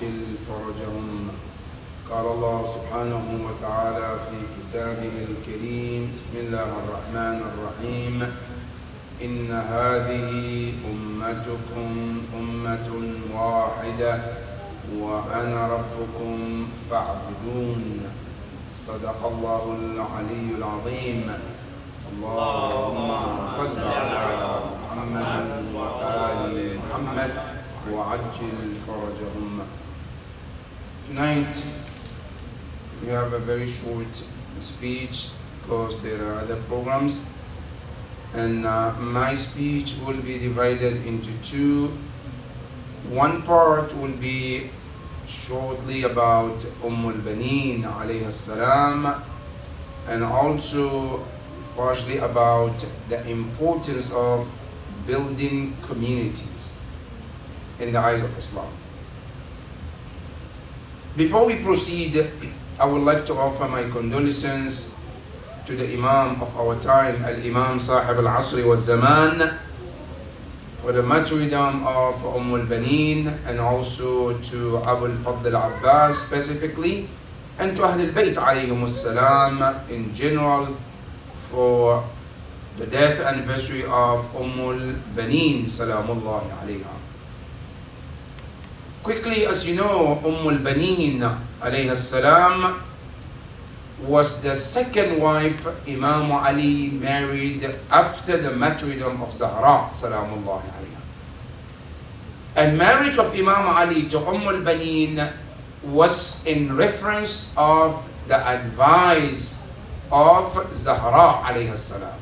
وعجل فرجهم. قال الله سبحانه وتعالى في كتابه الكريم: بسم الله الرحمن الرحيم. إن هذه أمتكم أمة واحدة وأنا ربكم فاعبدون. صدق الله العلي العظيم. اللهم صل على محمد وآل محمد وعجل فرجهم. Tonight we have a very short speech because there are other programs, and my speech will be divided into two. One part will be shortly about baneen alayhi salam, and also partially about the importance of building communities in the eyes of Islam. Before we proceed, I would like to offer my condolences to the Imam of our time, Al-Imam Sahib Al-Asri wa Zaman, for the martyrdom of baneen, and also to Abu al-Fadl Abbas specifically, and to Ahl al-Bayt alayhim salam in general, for the death anniversary of baneen salamullahi alayha. Quickly, as you know, baneen alayha salam was the second wife Imam Ali married after the martyrdom of Zahra salamullahi alayha. And marriage of Imam Ali to baneen was in reference of the advice of Zahra alayha salam.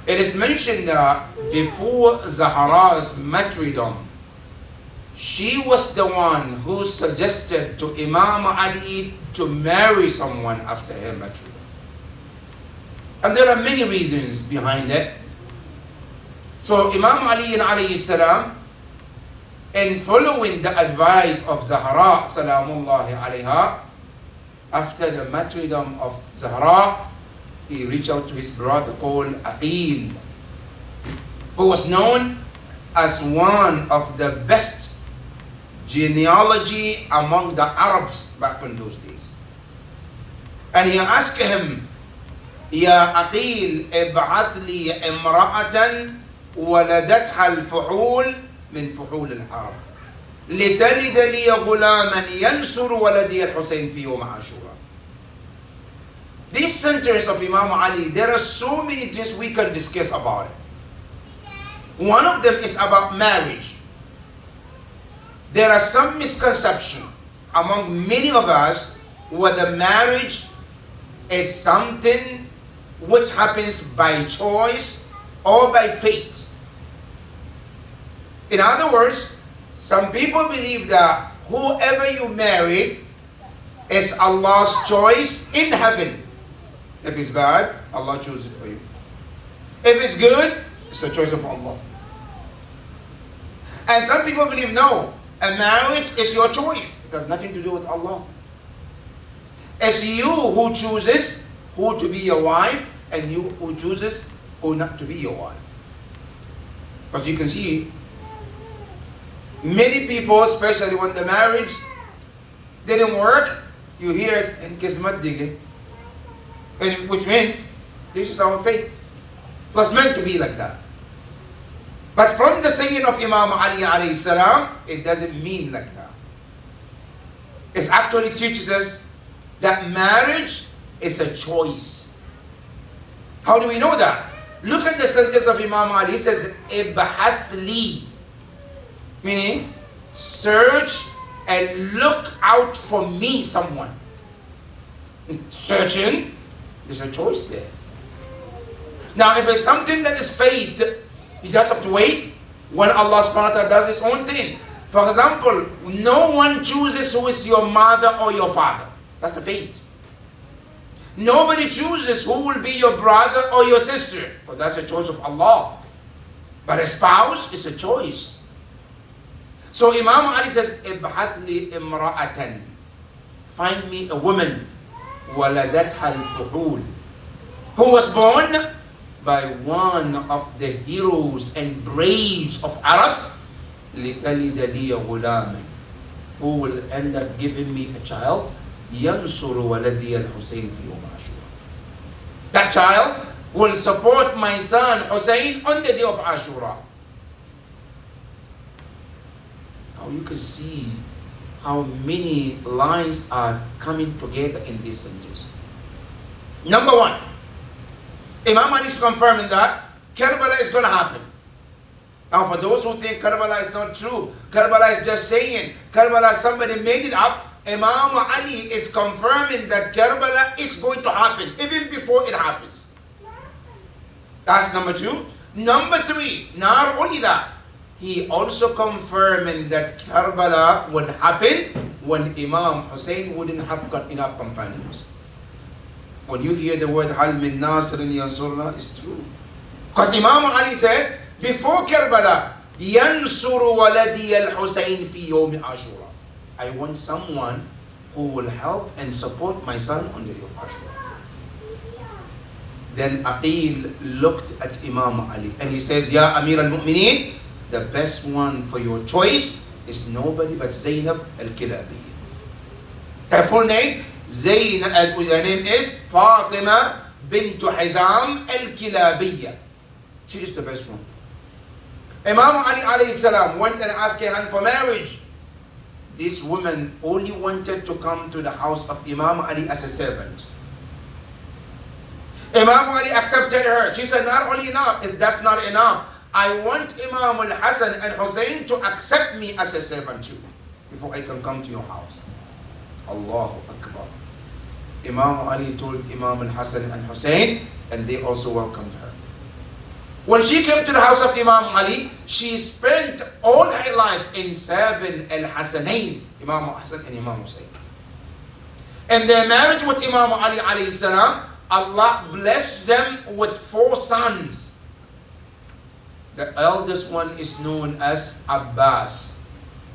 It is mentioned that before Zahra's martyrdom, she was the one who suggested to Imam Ali to marry someone after her martyrdom. And there are many reasons behind it. So Imam Ali alayhi salam, in following the advice of Zahra salamullahi alayha, after the martyrdom of Zahra, he reached out to his brother called Aqil, who was known as one of the best genealogy among the Arabs back in those days. And he asked him, Ya Aqil, ib'ath li imra'atan waladatha al-fuhul min fuhul al-haram لتلد لي غلاما ينصر ولدي الحسين في يوم عاشوراء. This sentence of Imam Ali, there are so many things we can discuss about it. One of them is about marriage. There are some misconceptions among many of us whether marriage is something which happens by choice or by fate. In other words, some people believe that whoever you marry is Allah's choice in heaven. If it's bad, Allah chooses it for you. If it's good, it's a choice of Allah. And some people believe, no, a marriage is your choice. It has nothing to do with Allah. It's you who chooses who to be your wife, and you who chooses who not to be your wife. But you can see, many people, especially when the marriage didn't work, you hear in Kismat Digin, which means this is our fate. It was meant to be like that. But from the saying of Imam Ali alayhi salam, it doesn't mean like that. It actually teaches us that marriage is a choice. How do we know that? Look at the sentence of Imam Ali. He says, Ib'ath li, meaning search and look out for me someone. Searching, there's a choice there. Now if it's something that is fate, you just have to wait when Allah subhanahu wa ta'ala does his own thing. For example, no one chooses who is your mother or your father. That's the fate. Nobody chooses who will be your brother or your sister. But that's a choice of Allah. But a spouse is a choice. So Imam Ali says, Ib'ath li imra'atan. Find me a woman. Waladatha al-fuhul. Who was born by one of the heroes and braves of Arabs. لِتَلِدَ لِيَ غُلَامًا. who will end up giving me a child. ينصر ولدي الحسين في يوم عاشوراء. That child will support my son Hussein on the day of Ashura. Now you can see how many lines are coming together in this sentence. Number one, Imam Ali is confirming that Karbala is going to happen. Now for those who think Karbala is not true, Karbala is just saying, Karbala somebody made it up, Imam Ali is confirming that Karbala is going to happen even before it happens. That's number two. Number three, not only that, he also confirming that Karbala would happen when Imam Hussein wouldn't have got enough companions. When you hear the word Hal min Nasirin Yansurna, it's true. Because Imam Ali says, before Karbala, Yansuru waladi al-Husayn fi yawm Ashura. I want someone who will help and support my son on the day of Ashura. Then Aqil looked at Imam Ali and he says, Ya Amir al-Mu'mineen, the best one for your choice is nobody but Zainab al-Kilabiyya. Her full name, her name is Fatima bint Hizam al-Kilabiyya. She is the best one. Imam Ali alayhi salam went and asked her hand for marriage. This woman only wanted to come to the house of Imam Ali as a servant. Imam Ali accepted her. She said, not only enough, if that's not enough, I want Imam al-Hasan and Hussein to accept me as a servant too, before I can come to your house. Allahu Akbar. Imam Ali told Imam al-Hasan and Hussein, and they also welcomed her. When she came to the house of Imam Ali, she spent all her life in serving al-Hasanain, Imam Hassan and Imam Hussein. And their marriage with Imam Ali alayhi salam, Allah blessed them with 4 sons. The eldest one is known as Abbas.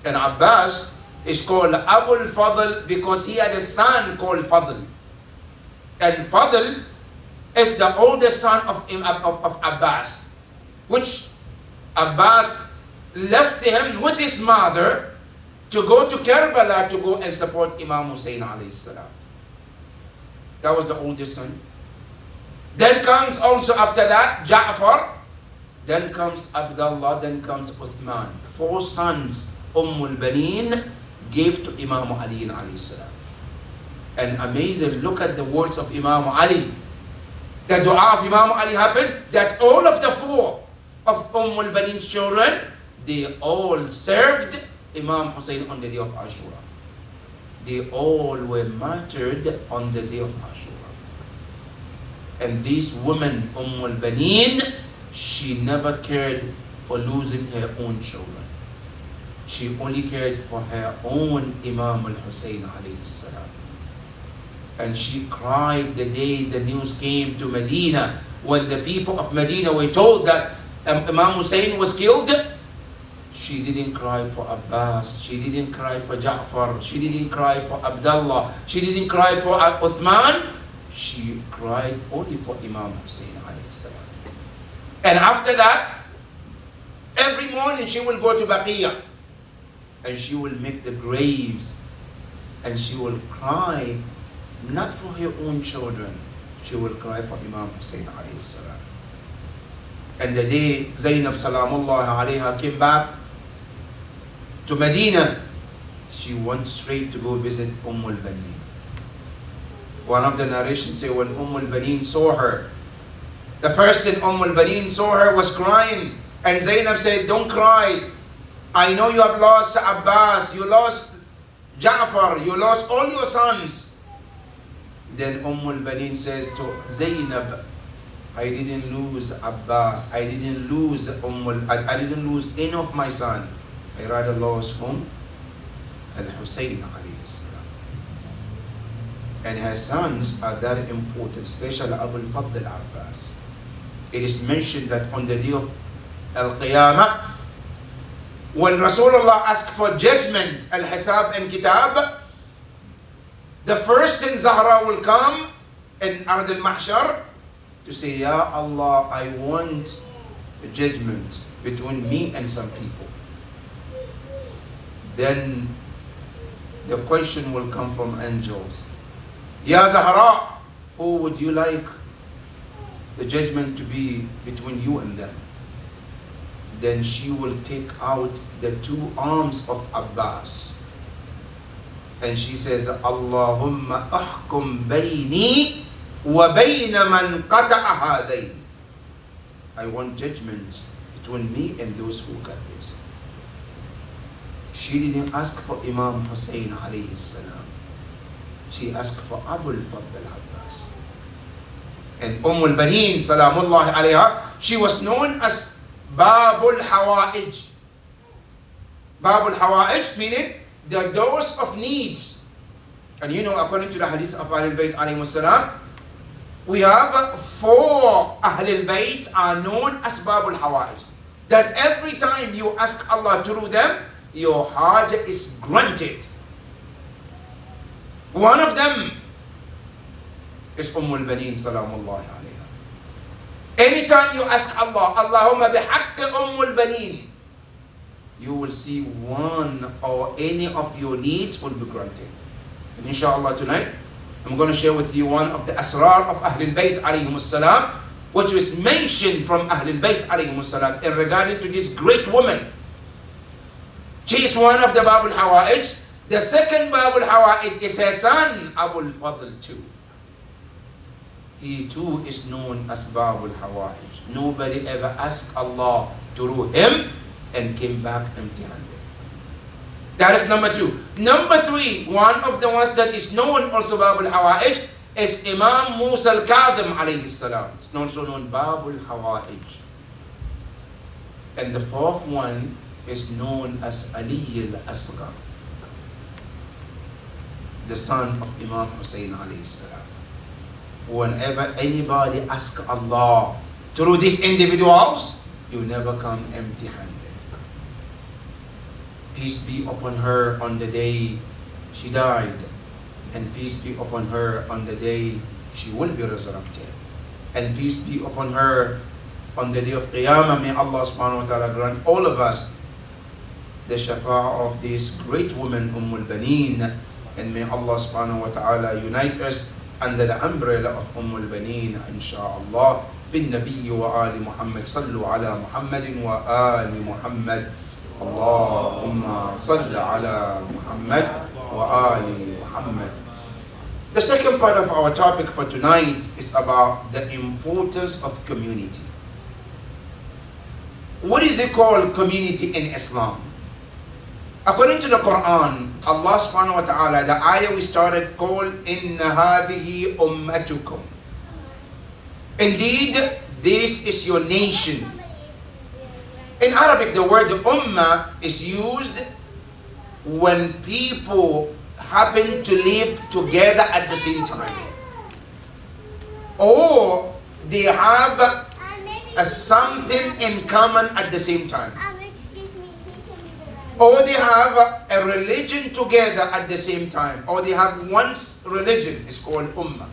And Abbas is called Abul Fadl because he had a son called Fadl. And Fadl is the oldest son of Abbas, which Abbas left him with his mother to go to Karbala to go and support Imam Hussein alayhi salam. That was the oldest son. Then comes also after that Ja'far. Then comes Abdullah. Then comes Uthman. 4 sons umul baneen gave to Imam Ali alayhi salam. And amazing, look at the words of Imam Ali. The dua of Imam Ali happened that all of the 4 of baneen's children, they all served Imam Hussein on the day of Ashura. They all were martyred on the day of Ashura. And this woman, baneen, she never cared for losing her own children. She only cared for her own Imam al-Hussein alayhi salam. And she cried the day the news came to Medina, when the people of Medina were told that Imam Hussein was killed. She didn't cry for Abbas, she didn't cry for Ja'far, she didn't cry for Abdullah, she didn't cry for Uthman. She cried only for Imam Hussein alayhi salam. And after that, every morning she will go to Baqiyah and she will make the graves and she will cry, not for her own children, she will cry for Imam Hussein alayhi salam. And the day Zainab salamullah alayha came back to Medina, she went straight to go visit baneen. One of the narrations say when baneen saw her, the first thing baneen saw her was crying. And Zainab said, don't cry. I know you have lost Abbas, you lost Ja'far, you lost all your sons. Then baneen says to Zainab, I didn't lose Abbas, I didn't lose I didn't lose any of my son. I rather lost whom? Al-Husayn alayhi salam. And her sons are very important, especially Abu al-Fadl al-Abbas. It is mentioned that on the day of Al-Qiyamah, when Rasulullah asked for judgment, Al-Hisab and Kitab, the first thing Zahra will come in Ard al-Mahshar to say, Ya Allah, I want a judgment between me and some people. Then the question will come from angels. Ya Zahra, who would you like the judgment to be between you and them? Then she will take out the two arms of Abbas. And she says, Allahumma ahkum bayni wa bayna man qata'a hadayn. I want judgment between me and those who cut this. She didn't ask for Imam Hussein alayhi salam. She asked for Abul Fadl Abbas. And umul baneen salamullahi alayha, she was known as Babul Hawa'ij. Babul Hawa'ij meaning the doors of needs. And you know, according to the hadith of Ahlul Bayt alayhi salam, we have 4 Ahlul Bayt are known as Babul Hawa'ij. That every time you ask Allah through them, your haja is granted. One of them is umul baneen salamullahi alayha. Anytime you ask Allah, Allahumma bihaqqi umul baneen, you will see one or any of your needs will be granted. And inshallah tonight, I'm going to share with you one of the asrar of Ahlul Bayt alayhim salam, which was mentioned from Ahlul Bayt alayhim salam in regarding to this great woman. She is one of the Babul Hawa'ij. The second Babul Hawa'ij is her son, Abul Fadl too. He too is known as Babul Hawa'ij. Nobody ever asked Allah through him and came back empty-handed. That is number 2. Number 3, one of the ones that is known also Babul Hawa'ij is Imam Musa al-Kadhim alayhi salam. It's also known Babul Hawa'ij. And the 4th one is known as Ali al-Asghar, the son of Imam Hussein alayhi salam. Whenever anybody asks Allah through these individuals, you never come empty-handed. Peace be upon her on the day she died, and peace be upon her on the day she will be resurrected, and peace be upon her on the day of Qiyamah. May Allah subhanahu wa ta'ala grant all of us the shafa'ah of this great woman, Ummul Baneen, and may Allah subhanahu wa ta'ala unite us under the umbrella of Ummul Baneen, insha'Allah. Bin Nabi wa Ali Muhammad, sallu ala Muhammadin wa Ali Muhammad. Allahumma salli ala Muhammad wa Ali Muhammad. The second part of our topic for tonight is about the importance of community. What is it called community in Islam? According to the Quran, Allah subhanahu wa ta'ala, the ayah we started called, Inna hadihi ummatukum. Indeed, this is your nation. In Arabic, the word ummah is used when people happen to live together at the same time, or they have something in common at the same time, or they have a religion together at the same time, or they have one religion. It's called ummah.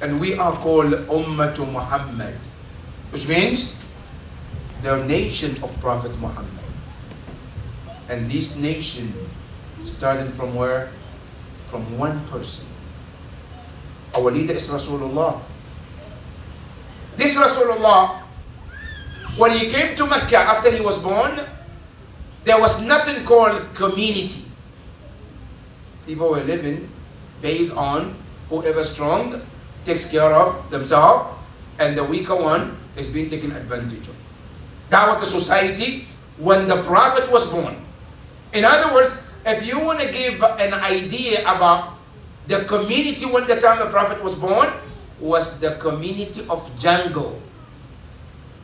And we are called Ummatu Muhammad, which means the nation of Prophet Muhammad. And this nation started from where? From one person. Our leader is Rasulullah. This Rasulullah, when he came to Mecca after he was born, there was nothing called community. People were living based on whoever strong takes care of themselves, and the weaker one is being taken advantage of. That was the society when the Prophet was born. In other words, if you want to give an idea about the community when the time the Prophet was born, was the community of jungle,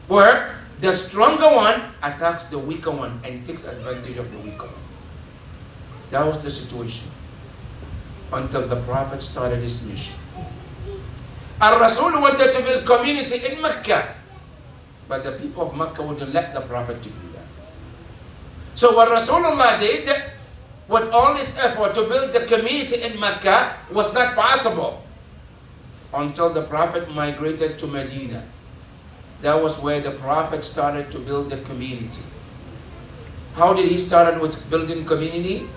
where the stronger one attacks the weaker one and takes advantage of the weaker one. That was the situation until the Prophet started his mission. Al-Rasul wanted to build community in Mecca, but the people of Mecca wouldn't let the Prophet to do that. So what Rasulullah did, with all this effort to build the community in Mecca, was not possible until the Prophet migrated to Medina. That was where the Prophet started to build the community. How did he start with building community?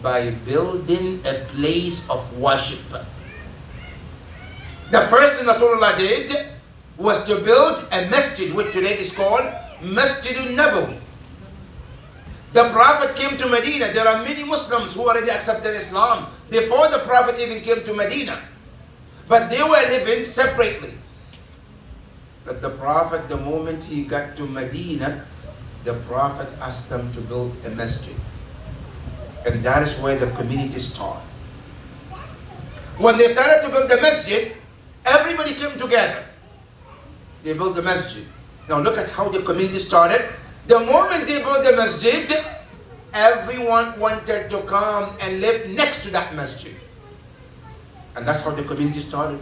By building a place of worship. The first thing Rasulullah did was to build a masjid, which today is called Masjidun Nabawi. The Prophet came to Medina. There are many Muslims who already accepted Islam before the Prophet even came to Medina. But they were living separately. But the Prophet, the moment he got to Medina, the Prophet asked them to build a masjid. And that is where the community started. When they started to build the masjid, everybody came together. They built the masjid. Now look at how the community started. The moment they built the masjid, everyone wanted to come and live next to that masjid. And that's how the community started.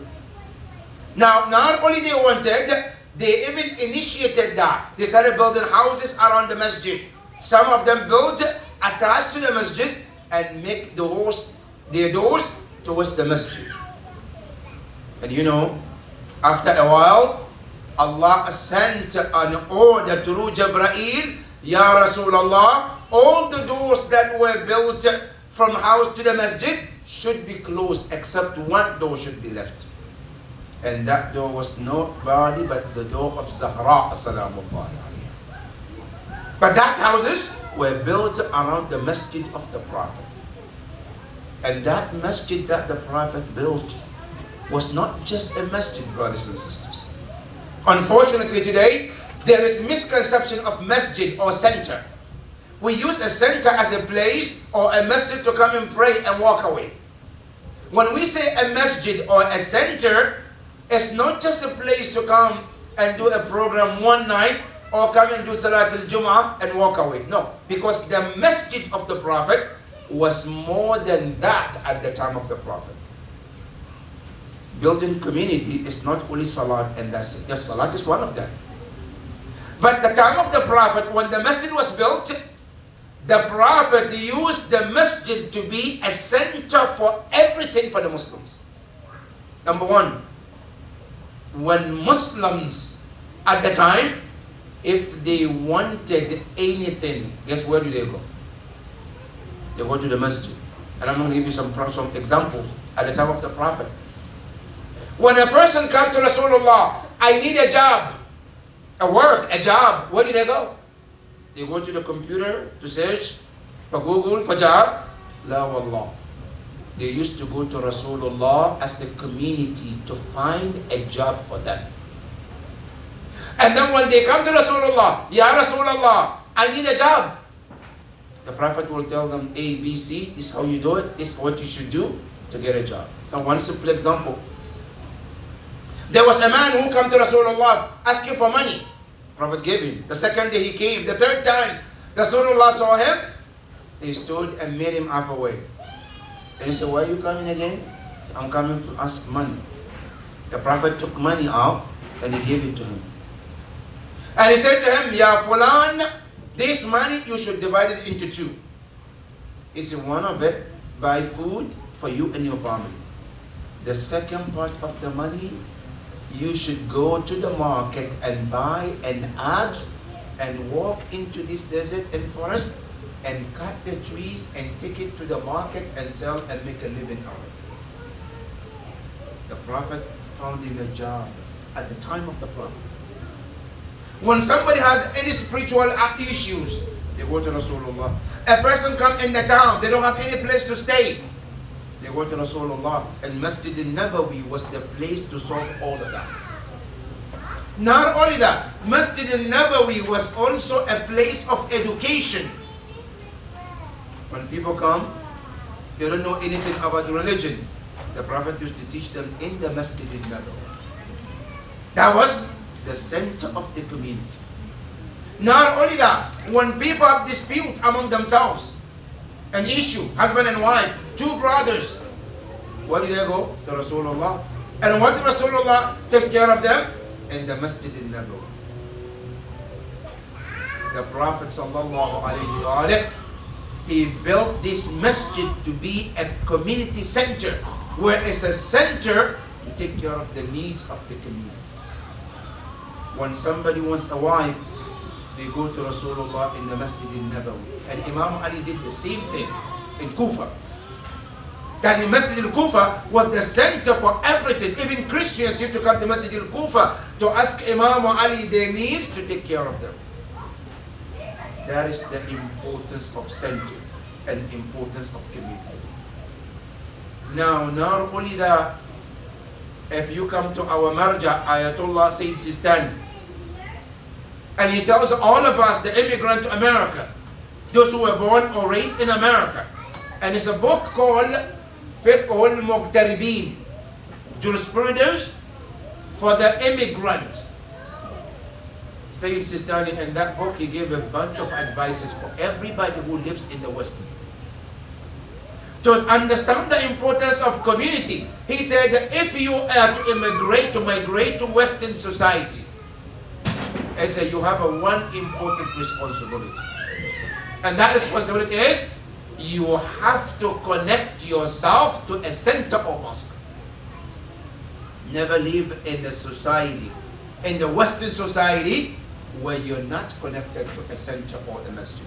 Now, not only they wanted, they even initiated that. They started building houses around the masjid. Some of them built attached to the masjid and make their doors towards the masjid. And you know, after a while, Allah sent an order through Jibreel, Ya Rasulullah, all the doors that were built from house to the masjid should be closed, except one door should be left. And that door was nobody but the door of Zahra, salamullahi alayha. But that houses were built around the masjid of the Prophet. And that masjid that the Prophet built was not just a masjid, brothers and sisters. Unfortunately today, there is misconception of masjid or center. We use a center as a place or a masjid to come and pray and walk away. When we say a masjid or a center, it's not just a place to come and do a program one night or come and do Salat al-Jum'ah and walk away. No, because the masjid of the Prophet was more than that at the time of the Prophet. Building community is not only Salat and that's it. Yes, Salat is one of them. But the time of the Prophet, when the masjid was built, the Prophet used the masjid to be a center for everything for the Muslims. Number one, when Muslims at the time, if they wanted anything, guess where do they go? They go to the masjid. And I'm going to give you some examples at the time of the Prophet. When a person comes to Rasulullah, I need a job, a work, a job, where do they go? They go to the computer to search for Google for job. La wallah. They used to go to Rasulullah as the community to find a job for them. And then when they come to Rasulullah, Ya Rasulullah, I need a job. The Prophet will tell them A, B, C, this is how you do it, this is what you should do to get a job. Now one simple example. There was a man who came to Rasulullah asking for money. Prophet gave him. The second day he came. The third time Rasulullah saw him, he stood and made him half away. And he said, why are you coming again? He said, I'm coming to ask money. The Prophet took money out and he gave it to him. And he said to him, Ya Fulan, this money you should divide it into two. He said, one of it, buy food for you and your family. The second part of the money, you should go to the market and buy an axe and walk into this desert and forest and cut the trees and take it to the market and sell and make a living out of it. The Prophet found him a job at the time of the Prophet. When somebody has any spiritual issues, they go to Rasulullah. A person comes in the town, they don't have any place to stay. They go to Rasulullah, and Masjid al-Nabawi was the place to solve all of that. Not only that, Masjid al-Nabawi was also a place of education. When people come, they don't know anything about religion. The Prophet used to teach them in the Masjid al-Nabawi. That was the center of the community. Not only that, when people have dispute among themselves, an issue, husband and wife, two brothers, where do they go? To Rasulullah. And what did Rasulullah take care of them? In the Masjid al-Nabawi. The Prophet sallallahu alayhi wa sallam, he built this masjid to be a community center, where it's a center to take care of the needs of the community. When somebody wants a wife, they go to Rasulullah in the Masjid al-Nabawi. And Imam Ali did the same thing in Kufa. That in Masjid al-Kufa was the center for everything. Even Christians used to come to Masjid al-Kufa to ask Imam Ali their needs, to take care of them. That is the importance of center and importance of community. Now, not only that, if you come to our marja, Ayatollah Sayyid Sistani, and he tells all of us, the immigrant to America, those who were born or raised in America, and it's a book called Fiqh al-Muqtaribin, Jurisprudence for the Immigrant. Sayyid Sistani, in that book, he gave a bunch of advices for everybody who lives in the West. To understand the importance of community, he said that if you are to migrate to Western society, he said you have one important responsibility. And that responsibility is, you have to connect yourself to a center or mosque. Never live in the society, in the Western society, where you're not connected to a center or a masjid.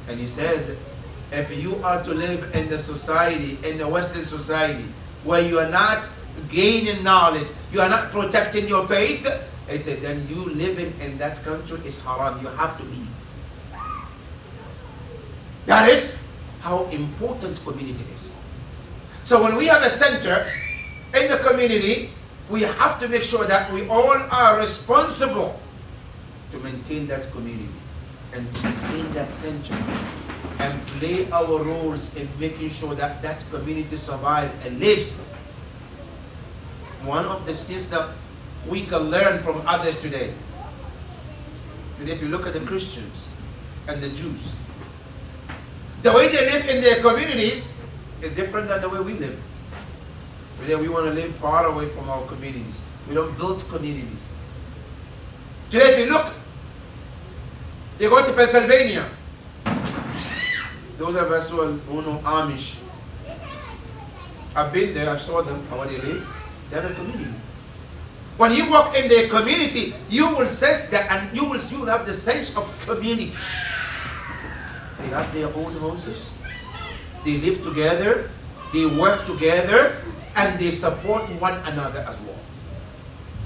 And he says, if you are to live in the society, in the Western society, where you are not gaining knowledge, you are not protecting your faith, he said, then you living in that country is haram. You have to leave. That is how important community is. So when we have a center in the community, we have to make sure that we all are responsible to maintain that community and to maintain that center and play our roles in making sure that that community survives and lives. One of the things that we can learn from others today, that if you look at the Christians and the Jews, the way they live in their communities is different than the way we live. Today we want to live far away from our communities. We don't build communities. Today if you look, they go to Pennsylvania. Those of us who know Amish, I've been there, I saw them, how they live. They have a community. When you walk in their community, you will sense that, and you will have the sense of community. They have their own houses, they live together, they work together, and they support one another as well.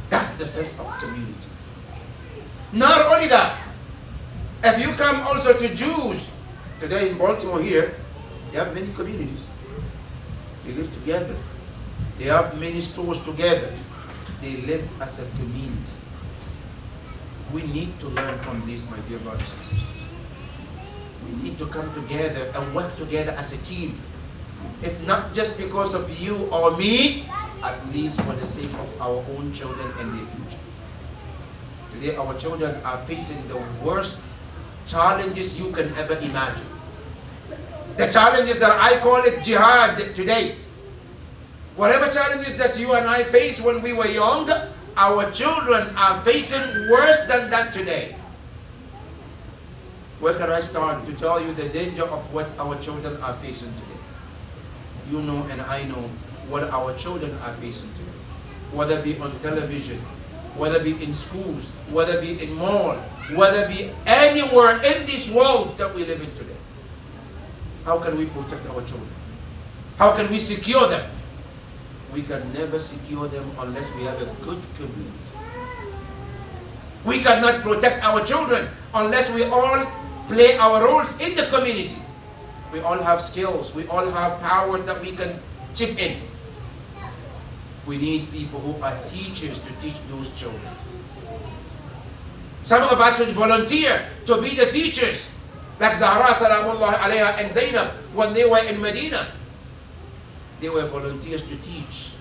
That's the sense of community. Not only that, if you come also to Jews, today in Baltimore here, they have many communities. They live together. They have many stores together. They live as a community. We need to learn from this, my dear brothers and sisters. We need to come together and work together as a team. If not just because of you or me, at least for the sake of our own children and their future. Today our children are facing the worst challenges you can ever imagine. The challenges that I call it jihad today. Whatever challenges that you and I faced when we were young, our children are facing worse than that today. Where can I start to tell you the danger of what our children are facing today? You know and I know what our children are facing today. Whether it be on television, whether it be in schools, whether it be in mall, whether it be anywhere in this world that we live in today. How can we protect our children? How can we secure them? We can never secure them unless we have a good community. We cannot protect our children unless we all play our roles in the community. We all have skills. We all have power that we can chip in. We need people who are teachers to teach those children. Some of us should volunteer to be the teachers. Like Zahra Salamullah alayha and Zainab, when they were in Medina, they were volunteers to teach.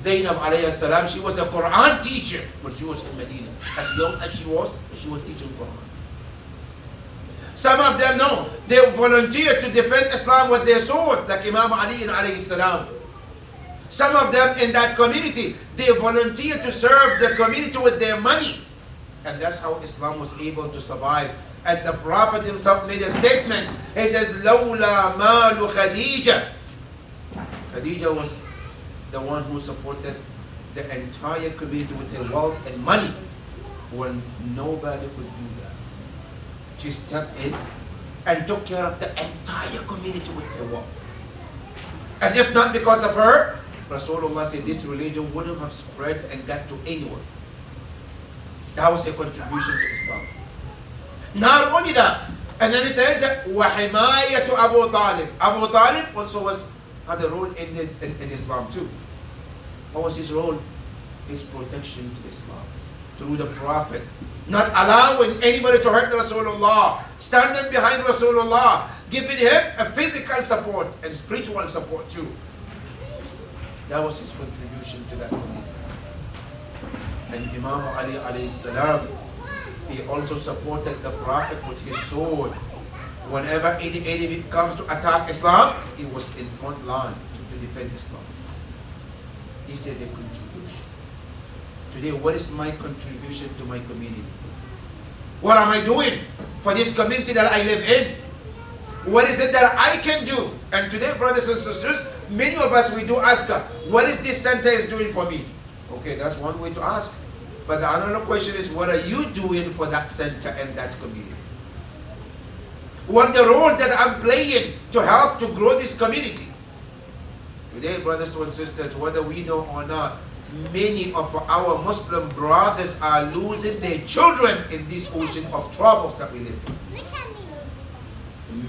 Zainab alayhi salam, she was a Quran teacher when she was in Medina. As young as she was teaching Quran. Some of them, no, they volunteered to defend Islam with their sword, like Imam Ali alayhi salam. Some of them in that community, they volunteered to serve the community with their money. And that's how Islam was able to survive. And the Prophet himself made a statement. He says, Lawla malu Khadija. Khadija was the one who supported the entire community with her wealth and money. when nobody could do that. She stepped in and took care of the entire community with her work. And if not because of her, Rasulullah said this religion wouldn't have spread and got to anyone. That was a contribution to Islam. Not only that, and then he says, وَحِمَايَةُ Abu Talib. Abu Talib also had a role in Islam too. What was his role? His protection to Islam through the Prophet, not allowing anybody to hurt Rasulullah, standing behind Rasulullah, giving him a physical support and spiritual support too. That was his contribution to that community. And Imam Ali alayhi salam, he also supported the Prophet with his sword. Whenever any enemy comes to attack Islam, he was in front line to defend Islam. He said a contribution. Today, what is my contribution to my community? What am I doing for this community that I live in? What is it that I can do? And today, brothers and sisters, many of us, we do ask, what is this center is doing for me? Okay, that's one way to ask. But the another question is, what are you doing for that center and that community? What the role that I'm playing to help to grow this community? Today, brothers and sisters, whether we know or not, many of our Muslim brothers are losing their children in this ocean of troubles that we live in.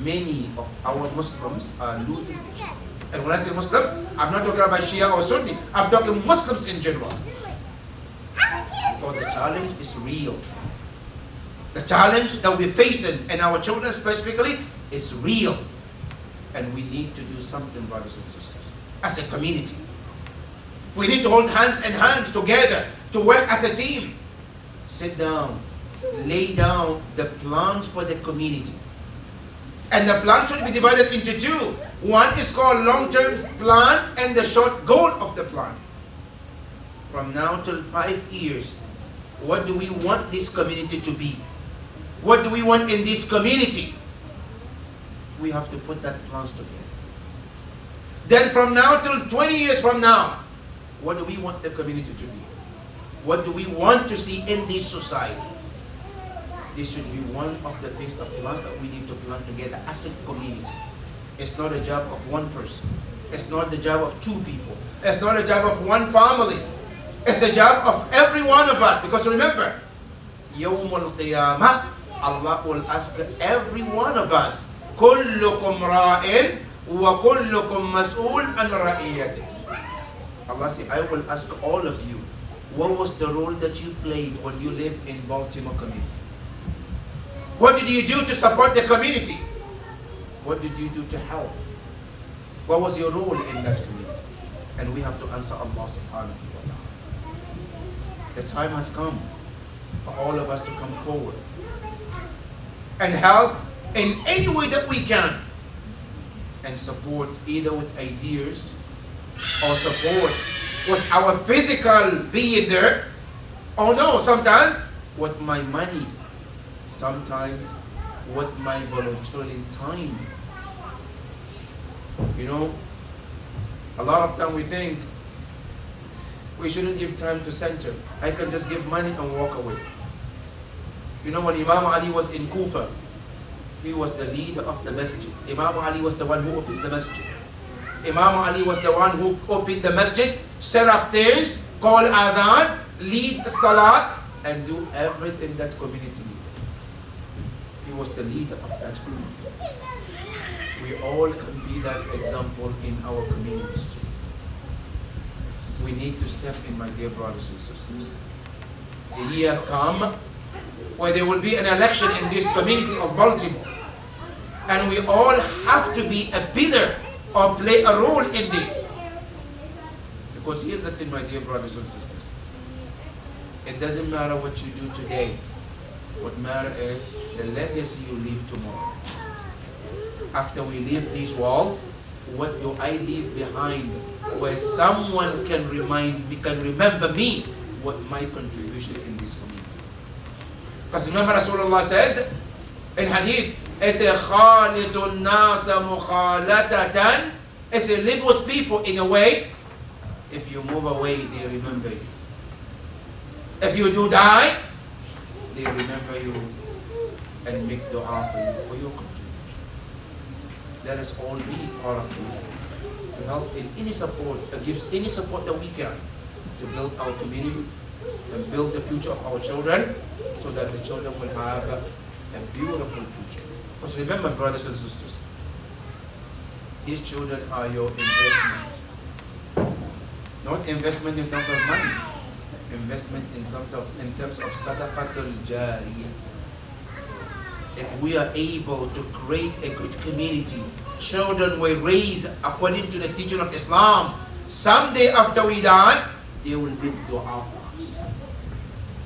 Many of our Muslims are losing their children. And when I say Muslims, I'm not talking about Shia or Sunni. I'm talking Muslims in general. Because the challenge is real. The challenge that we're facing, and our children specifically, is real. And we need to do something, brothers and sisters, as a community. We need to hold hands in hand together to work as a team. Sit down, lay down the plans for the community. And the plan should be divided into two. One is called long-term plan and the short goal of the plan. From now till 5 years, what do we want this community to be? What do we want in this community? We have to put that plans together. Then from now till 20 years from now, what do we want the community to be? What do we want to see in this society? This should be one of the things, the plans that we need to plan together as a community. It's not a job of one person. It's not the job of two people. It's not a job of one family. It's a job of every one of us. Because remember, Yawmul Qiyamah, Allah will ask every one of us, كُلُّكُمْ رَائِلٌ وَكُلُّكُمْ مَسْئُولٌ عَنْ رَئِيَّتِهِ. Allah said, I will ask all of you, what was the role that you played when you lived in Baltimore community? What did you do to support the community? What did you do to help? What was your role in that community? And we have to answer Allah subhanahu wa ta'ala. The time has come for all of us to come forward and help in any way that we can, and support either with ideas or support with our physical being there, or no, sometimes with my money, sometimes with my volunteering time. You know, a lot of time we think we shouldn't give time to center. I can just give money and walk away. You know, when Imam Ali was in Kufa, he was the leader of the masjid. Imam Ali was the one who opens the masjid. Imam Ali was the one who opened the masjid, set up things, call adhan, lead salat, and do everything that community needed. He was the leader of that community. We all can be that example in our communities too. We need to step in, my dear brothers and sisters. The year has come where there will be an election in this community of Baltimore. And we all have to be a pillar or play a role in this. Because here's the thing, my dear brothers and sisters. It doesn't matter what you do today. What matters is the legacy you leave tomorrow. After we leave this world, what do I leave behind where someone can remind me, can remember me what my contribution in this community? Because remember Rasulullah says in hadith, it says, خَالِدُ النَّاسَ مُخَالَةً. It says, live with people in a way, if you move away, they remember you. If you do die, they remember you and make dua for your contribution. Let us all be part of this to help in any support, gives any support that we can to build our community and build the future of our children so that the children will have a beautiful future. Because remember, brothers and sisters, these children are your investment. Not investment in terms of money, investment in terms of sadaqatul jariyah. If we are able to create a good community, children were raised according to the teaching of Islam. Someday after we die, they will make dua for us.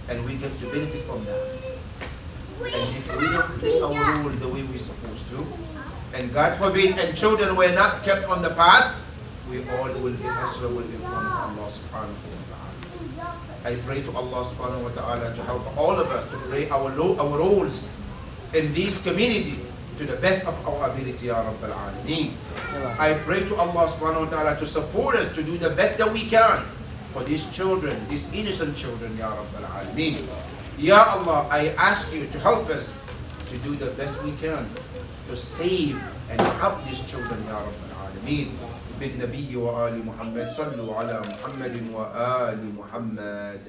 And we get to benefit from that. And if we don't play our role the way we're supposed to, and God forbid, and children were not kept on the path, we all will be answerable in front of Allah subhanahu wa ta'ala. I pray to Allah subhanahu wa ta'ala to help all of us to play our roles in this community to the best of our ability, Ya Rabbal Alameen. I pray to Allah subhanahu wa ta'ala to support us to do the best that we can for these children, these innocent children, Ya Rabbal Alameen. Ya Allah, I ask you to help us to do the best we can to save and help these children, Ya Rabbal Alameen. بالنبي وآل محمد صلوا على محمد وآل محمد.